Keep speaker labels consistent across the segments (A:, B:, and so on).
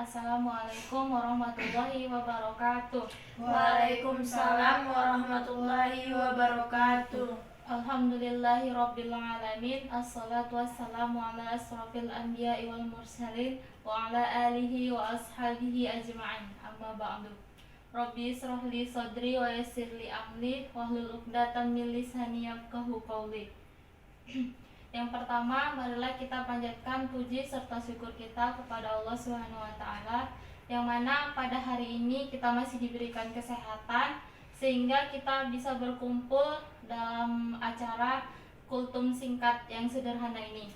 A: Assalamualaikum warahmatullahi wabarakatuh.
B: Waalaikumsalam warahmatullahi wabarakatuh.
A: Alhamdulillahi rabbil alamin. Assalatu wassalamu ala asrafil anbiya'i wal mursalin wa ala alihi wa ashabihi ajma'in. Amma ba'du. Rabbi israh li sadri wa yassir li amri wahlul 'uqdatam min lisani yafqahu qawli. Yang pertama, marilah kita panjatkan puji serta syukur kita kepada Allah Subhanahu wa taala yang mana pada hari ini kita masih diberikan kesehatan sehingga kita bisa berkumpul dalam acara kultum singkat yang sederhana ini.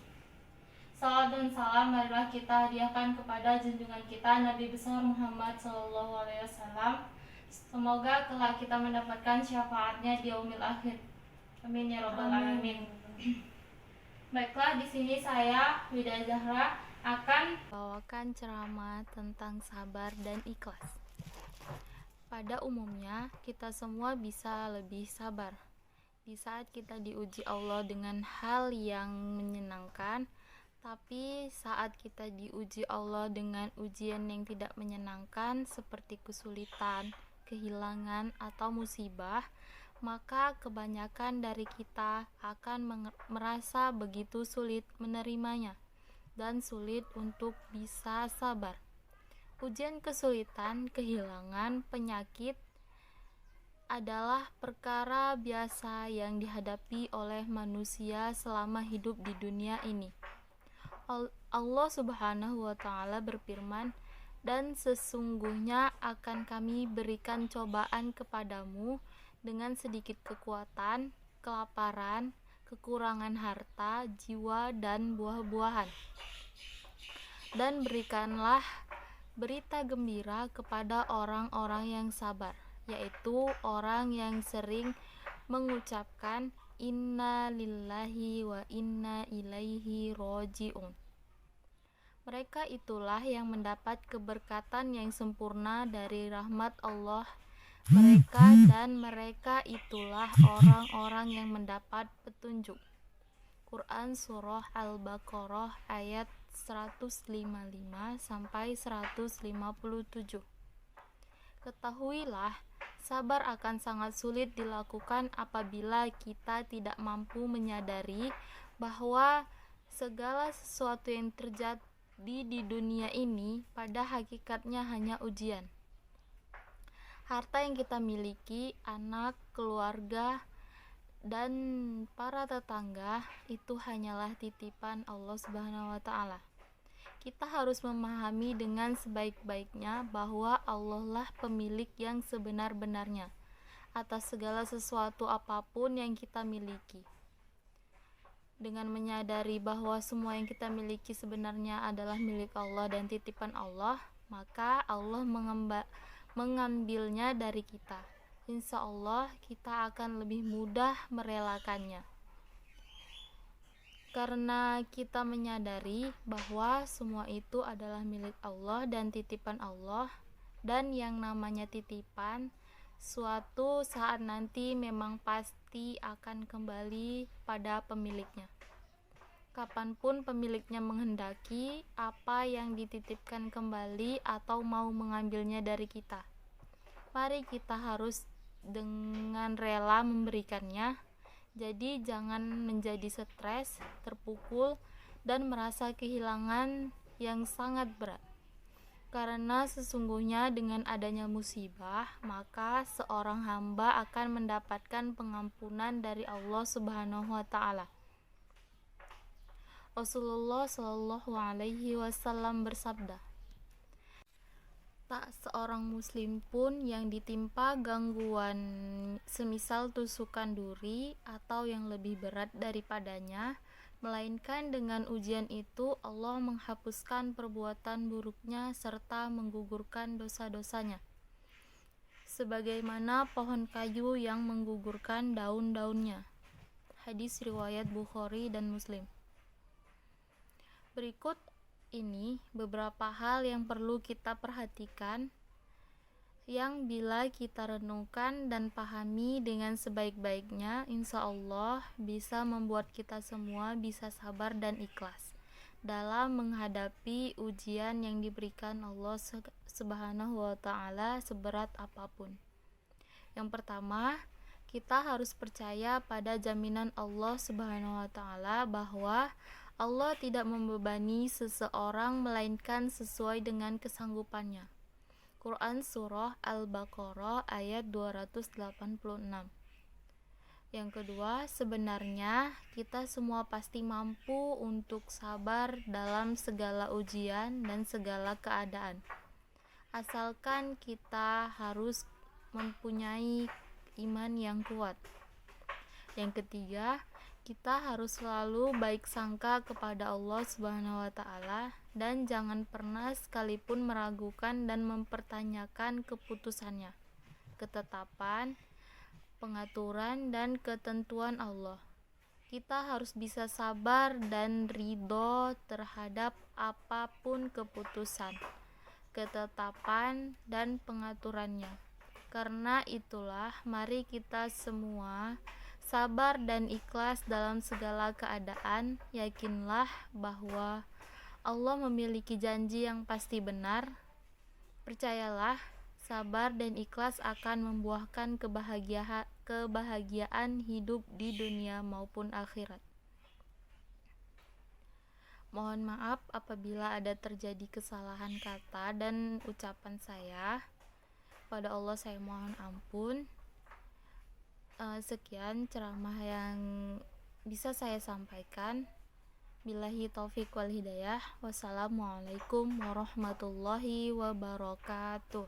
A: Salam dan salam marilah kita hadiahkan kepada junjungan kita Nabi besar Muhammad SAW. Semoga kelak kita mendapatkan syafaatnya di yaumil akhir. Amin ya rabbal alamin. Baiklah, di sini saya Wida Zahra akan bawakan ceramah tentang sabar dan ikhlas. Pada umumnya, kita semua bisa lebih sabar. Di saat kita diuji Allah dengan hal yang menyenangkan, tapi saat kita diuji Allah dengan ujian yang tidak menyenangkan seperti kesulitan, kehilangan, atau musibah, maka kebanyakan dari kita akan merasa begitu sulit menerimanya dan sulit untuk bisa sabar. Ujian kesulitan, kehilangan, penyakit adalah perkara biasa yang dihadapi oleh manusia selama hidup di dunia ini. Allah Subhanahu wa taala berfirman, "Dan sesungguhnya akan kami berikan cobaan kepadamu dengan sedikit kekuatan, kelaparan, kekurangan harta, jiwa, dan buah-buahan. Dan berikanlah berita gembira kepada orang-orang yang sabar, yaitu orang yang sering mengucapkan inna lillahi wa inna ilaihi roji'un. Mereka itulah yang mendapat keberkatan yang sempurna dari rahmat Allah mereka itulah orang-orang yang mendapat petunjuk." Quran Surah Al-Baqarah ayat 155 sampai 157. Ketahuilah, sabar akan sangat sulit dilakukan apabila kita tidak mampu menyadari bahwa segala sesuatu yang terjadi di dunia ini pada hakikatnya hanya ujian. Harta yang kita miliki, anak, keluarga, dan para tetangga itu hanyalah titipan Allah Subhanahu wa taala. Kita harus memahami dengan sebaik-baiknya bahwa Allah lah pemilik yang sebenar-benarnya atas segala sesuatu apapun yang kita miliki. Dengan menyadari bahwa semua yang kita miliki sebenarnya adalah milik Allah dan titipan Allah, maka Allah mengambilnya dari kita. Insya Allah kita akan lebih mudah merelakannya. Karena kita menyadari bahwa semua itu adalah milik Allah dan titipan Allah, dan yang namanya titipan suatu saat nanti memang pasti akan kembali pada pemiliknya. Kapanpun pemiliknya menghendaki, apa yang dititipkan kembali atau mau mengambilnya dari kita, mari kita harus dengan rela memberikannya. Jadi jangan menjadi stres, terpukul, dan merasa kehilangan yang sangat berat. Karena sesungguhnya dengan adanya musibah, maka seorang hamba akan mendapatkan pengampunan dari Allah Subhanahu wa taala. Rasulullah Shallallahu alaihi wasallam bersabda, "Tak seorang muslim pun yang ditimpa gangguan semisal tusukan duri atau yang lebih berat daripadanya, melainkan dengan ujian itu Allah menghapuskan perbuatan buruknya serta menggugurkan dosa-dosanya, sebagaimana pohon kayu yang menggugurkan daun-daunnya." Hadis riwayat Bukhari dan Muslim. Berikut ini beberapa hal yang perlu kita perhatikan, yang bila kita renungkan dan pahami dengan sebaik-baiknya, insya Allah bisa membuat kita semua bisa sabar dan ikhlas dalam menghadapi ujian yang diberikan Allah Subhanahu wa Ta'ala seberat apapun. Yang pertama, kita harus percaya pada jaminan Allah Subhanahu wa Ta'ala bahwa Allah tidak membebani seseorang melainkan sesuai dengan kesanggupannya. Quran Surah Al-Baqarah ayat 286. Yang kedua, sebenarnya kita semua pasti mampu untuk sabar dalam segala ujian dan segala keadaan. Asalkan kita harus mempunyai iman yang kuat. Yang ketiga, kita harus selalu baik sangka kepada Allah Subhanahu wa Ta'ala dan jangan pernah sekalipun meragukan dan mempertanyakan keputusannya, ketetapan, pengaturan dan ketentuan Allah. Kita harus bisa sabar dan ridho terhadap apapun keputusan, ketetapan dan pengaturannya. Karena itulah mari kita semua sabar dan ikhlas dalam segala keadaan. Yakinlah bahwa Allah memiliki janji yang pasti benar. Percayalah, sabar dan ikhlas akan membuahkan kebahagiaan hidup di dunia maupun akhirat. Mohon maaf apabila ada terjadi kesalahan kata dan ucapan saya. Pada Allah saya mohon ampun. Sekian ceramah yang bisa saya sampaikan. Billahi taufiq wal hidayah. Wassalamualaikum warahmatullahi wabarakatuh.